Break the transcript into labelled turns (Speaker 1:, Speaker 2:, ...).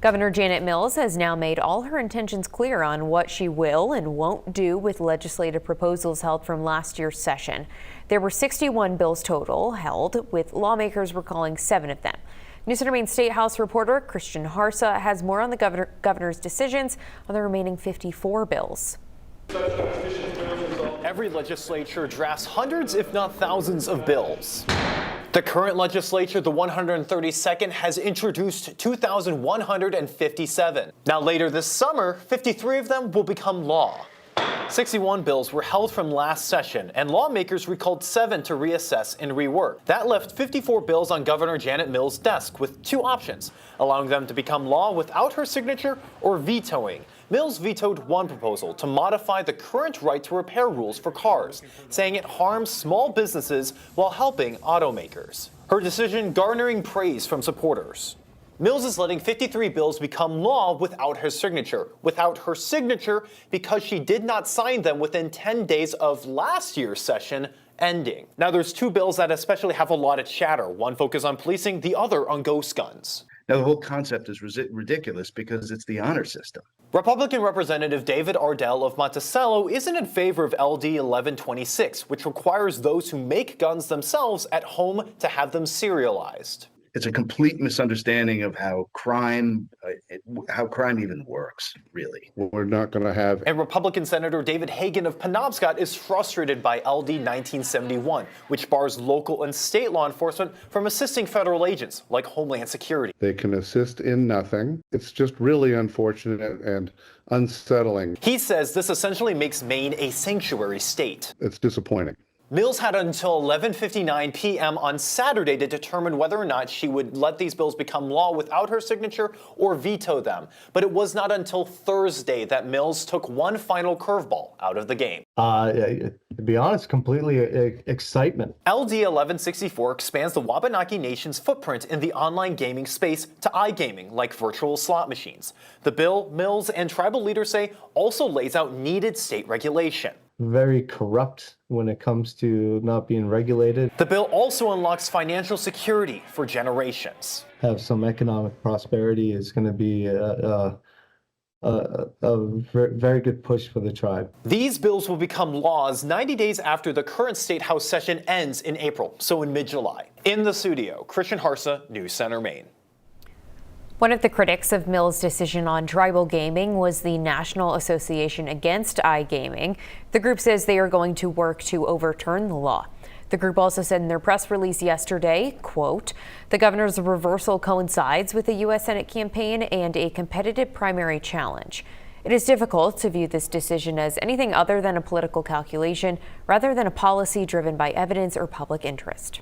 Speaker 1: Governor Janet Mills has now made all her intentions clear on what she will and won't do with legislative proposals held from last year's session. There were 61 bills total held, with lawmakers recalling 7 of them. News Center Maine State House reporter Christian Harsa has more on the governor's decisions on the remaining 54 bills.
Speaker 2: Every legislature drafts hundreds, if not thousands, of bills. The current legislature, the 132nd, has introduced 2,157. Now later this summer, 53 of them will become law. 61 bills were held from last session, and lawmakers recalled 7 to reassess and rework. That left 54 bills on Governor Janet Mills' desk with 2 options, allowing them to become law without her signature or vetoing. Mills vetoed one proposal to modify the current right to repair rules for cars, saying it harms small businesses while helping automakers. Her decision garnering praise from supporters. Mills is letting 53 bills become law without her signature. Without her signature because she did not sign them within 10 days of last year's session ending. Now there's 2 bills that especially have a lot of chatter. One focused on policing, the other on ghost guns.
Speaker 3: Now, the whole concept is ridiculous because it's the honor system.
Speaker 2: Republican Representative David Ardell of Monticello isn't in favor of LD 1126, which requires those who make guns themselves at home to have them serialized.
Speaker 3: It's a complete misunderstanding of how crime even works, really.
Speaker 4: We're not going to have.
Speaker 2: And Republican Senator David Hagan of Penobscot is frustrated by LD 1971, which bars local and state law enforcement from assisting federal agents like Homeland Security.
Speaker 4: They can assist in nothing. It's just really unfortunate and unsettling.
Speaker 2: He says this essentially makes Maine a sanctuary state.
Speaker 4: It's disappointing.
Speaker 2: Mills had until 11:59 p.m. on Saturday to determine whether or not she would let these bills become law without her signature or veto them. But it was not until Thursday that Mills took one final curveball out of the game.
Speaker 5: To be honest, completely excitement.
Speaker 2: LD 1164 expands the Wabanaki Nation's footprint in the online gaming space to iGaming, like virtual slot machines. The bill, Mills and tribal leaders say, also lays out needed state regulation.
Speaker 5: Very corrupt when it comes to not being regulated.
Speaker 2: The bill also unlocks financial security for generations.
Speaker 5: Have some economic prosperity is going to be a very good push for the tribe.
Speaker 2: These bills will become laws 90 days after the current State House session ends in April, so in mid-July. In the studio, Christian Harsa, News Center, Maine.
Speaker 1: One of the critics of Mills' decision on tribal gaming was the National Association Against iGaming. The group says they are going to work to overturn the law. The group also said in their press release yesterday, quote, "The governor's reversal coincides with the U.S. Senate campaign and a competitive primary challenge. It is difficult to view this decision as anything other than a political calculation rather than a policy driven by evidence or public interest."